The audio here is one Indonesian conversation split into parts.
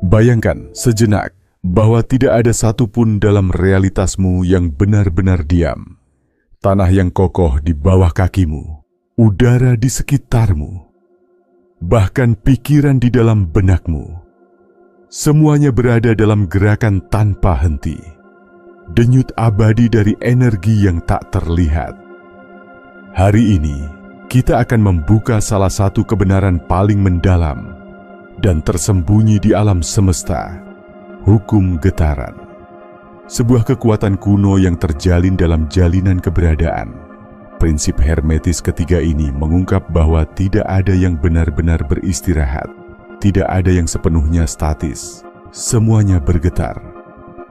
Bayangkan sejenak bahwa tidak ada satupun dalam realitasmu yang benar-benar diam. Tanah yang kokoh di bawah kakimu, udara di sekitarmu, bahkan pikiran di dalam benakmu. Semuanya berada dalam gerakan tanpa henti. Denyut abadi dari energi yang tak terlihat. Hari ini, kita akan membuka salah satu kebenaran paling mendalam dan tersembunyi di alam semesta, hukum getaran. Sebuah kekuatan kuno yang terjalin dalam jalinan keberadaan. Prinsip hermetis ketiga ini mengungkap bahwa tidak ada yang benar-benar beristirahat, tidak ada yang sepenuhnya statis, semuanya bergetar.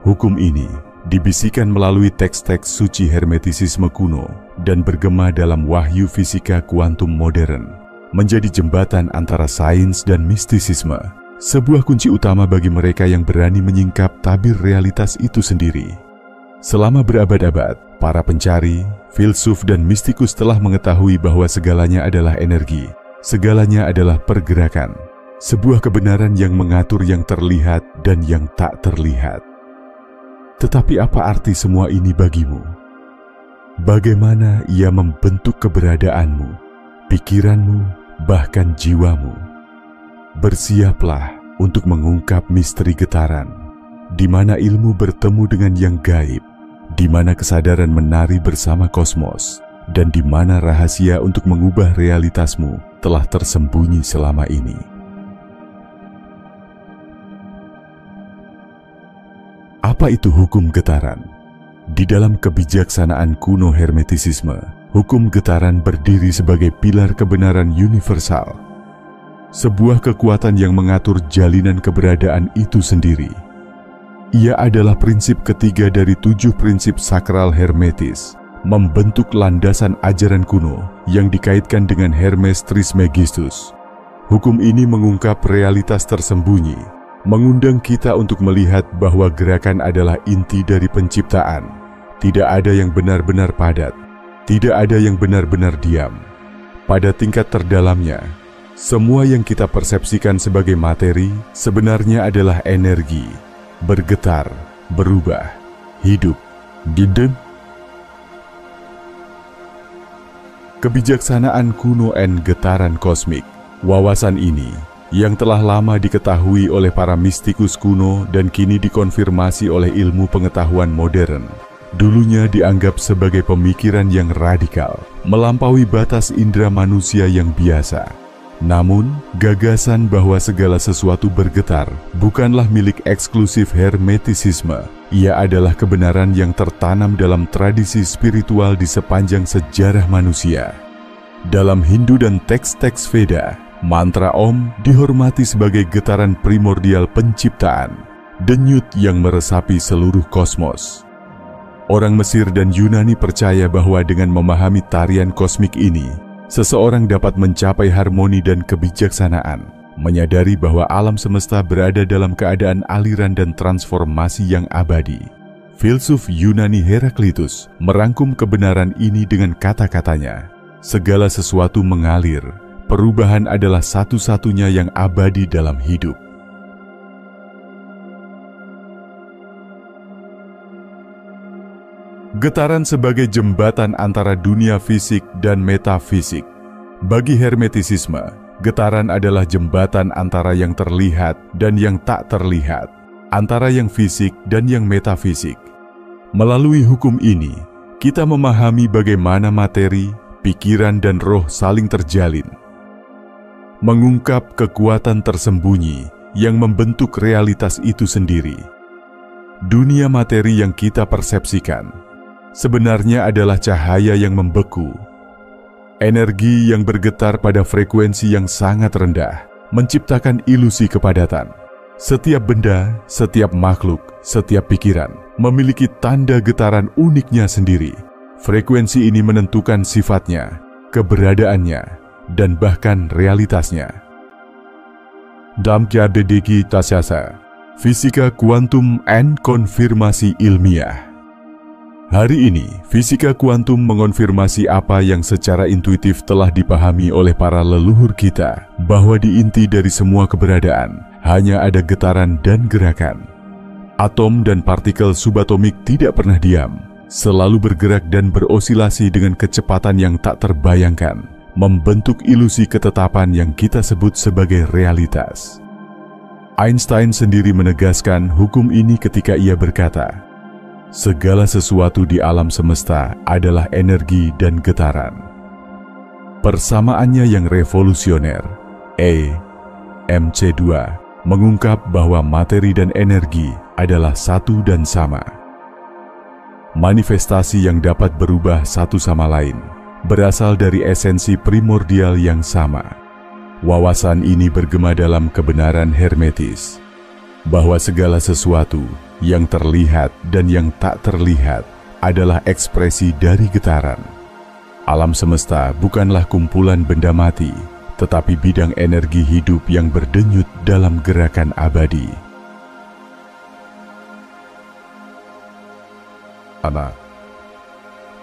Hukum ini dibisikkan melalui teks-teks suci hermetisisme kuno dan bergema dalam wahyu fisika kuantum modern, menjadi jembatan antara sains dan mistisisme, sebuah kunci utama bagi mereka yang berani menyingkap tabir realitas itu sendiri. Selama berabad-abad, para pencari, filsuf dan mistikus telah mengetahui bahwa segalanya adalah energi, segalanya adalah pergerakan, sebuah kebenaran yang mengatur yang terlihat dan yang tak terlihat. Tetapi apa arti semua ini bagimu? Bagaimana ia membentuk keberadaanmu, pikiranmu, bahkan jiwamu? Bersiaplah untuk mengungkap misteri getaran, di mana ilmu bertemu dengan yang gaib, di mana kesadaran menari bersama kosmos, dan di mana rahasia untuk mengubah realitasmu telah tersembunyi selama ini. Apa itu hukum getaran? Di dalam kebijaksanaan kuno hermetisisme, hukum getaran berdiri sebagai pilar kebenaran universal. Sebuah kekuatan yang mengatur jalinan keberadaan itu sendiri. Ia adalah prinsip ketiga dari 7 prinsip sakral hermetis, membentuk landasan ajaran kuno yang dikaitkan dengan Hermes Trismegistus. Hukum ini mengungkap realitas tersembunyi, mengundang kita untuk melihat bahwa gerakan adalah inti dari penciptaan. Tidak ada yang benar-benar padat, tidak ada yang benar-benar diam. Pada tingkat terdalamnya, semua yang kita persepsikan sebagai materi sebenarnya adalah energi, bergetar, berubah, hidup, hidup. Kebijaksanaan kuno dan getaran kosmik. Wawasan ini yang telah lama diketahui oleh para mistikus kuno dan kini dikonfirmasi oleh ilmu pengetahuan modern, dulunya dianggap sebagai pemikiran yang radikal, melampaui batas indera manusia yang biasa. Namun, gagasan bahwa segala sesuatu bergetar bukanlah milik eksklusif hermetisisme. Ia adalah kebenaran yang tertanam dalam tradisi spiritual di sepanjang sejarah manusia. Dalam Hindu dan teks-teks Veda, mantra Om dihormati sebagai getaran primordial penciptaan, denyut yang meresapi seluruh kosmos. Orang Mesir dan Yunani percaya bahwa dengan memahami tarian kosmik ini, seseorang dapat mencapai harmoni dan kebijaksanaan, menyadari bahwa alam semesta berada dalam keadaan aliran dan transformasi yang abadi. Filsuf Yunani Heraklitus merangkum kebenaran ini dengan kata-katanya, "Segala sesuatu mengalir, perubahan adalah satu-satunya yang abadi dalam hidup." Getaran sebagai jembatan antara dunia fisik dan metafisik. Bagi hermetisisme, getaran adalah jembatan antara yang terlihat dan yang tak terlihat, antara yang fisik dan yang metafisik. Melalui hukum ini, kita memahami bagaimana materi, pikiran, dan roh saling terjalin. Mengungkap kekuatan tersembunyi yang membentuk realitas itu sendiri. Dunia materi yang kita persepsikan sebenarnya adalah cahaya yang membeku. Energi yang bergetar pada frekuensi yang sangat rendah, menciptakan ilusi kepadatan. Setiap benda, setiap makhluk, setiap pikiran memiliki tanda getaran uniknya sendiri. Frekuensi ini menentukan sifatnya, keberadaannya, dan bahkan realitasnya. Damkya Dedeki Tasyasa, Fisika Kuantum and Konfirmasi Ilmiah. Hari ini, fisika kuantum mengonfirmasi apa yang secara intuitif telah dipahami oleh para leluhur kita, bahwa di inti dari semua keberadaan hanya ada getaran dan gerakan. Atom dan partikel subatomik tidak pernah diam, selalu bergerak dan berosilasi dengan kecepatan yang tak terbayangkan, membentuk ilusi ketetapan yang kita sebut sebagai realitas. Einstein sendiri menegaskan hukum ini ketika ia berkata, segala sesuatu di alam semesta adalah energi dan getaran. Persamaannya yang revolusioner, MC2, mengungkap bahwa materi dan energi adalah satu dan sama. Manifestasi yang dapat berubah satu sama lain berasal dari esensi primordial yang sama. Wawasan ini bergema dalam kebenaran hermetis, bahwa segala sesuatu yang terlihat dan yang tak terlihat adalah ekspresi dari getaran. Alam semesta bukanlah kumpulan benda mati, tetapi bidang energi hidup yang berdenyut dalam gerakan abadi. Anak,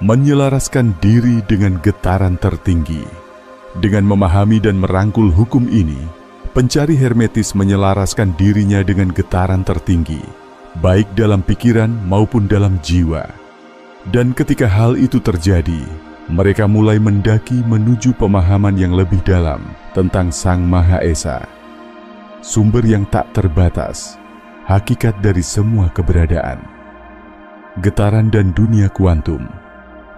menyelaraskan diri dengan getaran tertinggi. Dengan memahami dan merangkul hukum ini, pencari hermetis menyelaraskan dirinya dengan getaran tertinggi, baik dalam pikiran maupun dalam jiwa. Dan ketika hal itu terjadi, mereka mulai mendaki menuju pemahaman yang lebih dalam tentang Sang Maha Esa, sumber yang tak terbatas, hakikat dari semua keberadaan. Getaran dan dunia kuantum.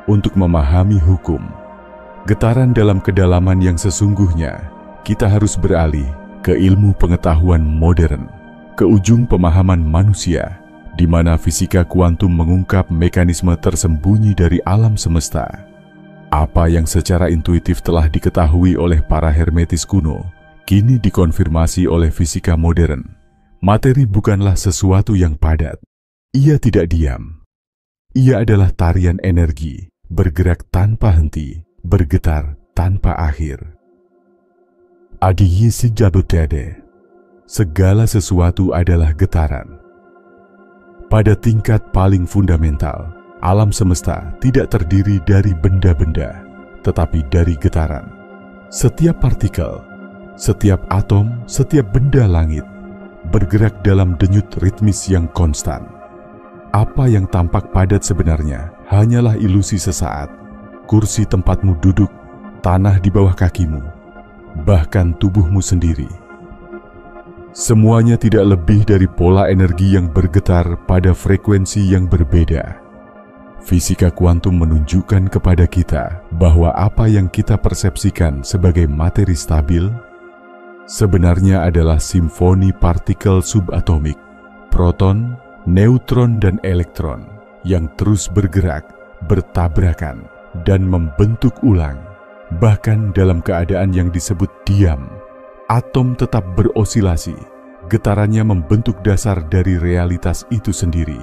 Untuk memahami hukum, getaran dalam kedalaman yang sesungguhnya, kita harus beralih ke ilmu pengetahuan modern, ke ujung pemahaman manusia, di mana fisika kuantum mengungkap mekanisme tersembunyi dari alam semesta. Apa yang secara intuitif telah diketahui oleh para hermetis kuno, kini dikonfirmasi oleh fisika modern. Materi bukanlah sesuatu yang padat. Ia tidak diam. Ia adalah tarian energi, bergerak tanpa henti, bergetar tanpa akhir. Adi sejabutede, segala sesuatu adalah getaran. Pada tingkat paling fundamental, alam semesta tidak terdiri dari benda-benda, tetapi dari getaran. Setiap partikel, setiap atom, setiap benda langit, bergerak dalam denyut ritmis yang konstan. Apa yang tampak padat sebenarnya hanyalah ilusi sesaat, kursi tempatmu duduk, tanah di bawah kakimu, bahkan tubuhmu sendiri. Semuanya tidak lebih dari pola energi yang bergetar pada frekuensi yang berbeda. Fisika kuantum menunjukkan kepada kita bahwa apa yang kita persepsikan sebagai materi stabil sebenarnya adalah simfoni partikel subatomik, proton, neutron, dan elektron yang terus bergerak, bertabrakan, dan membentuk ulang. Bahkan dalam keadaan yang disebut diam, atom tetap berosilasi. Getarannya membentuk dasar dari realitas itu sendiri.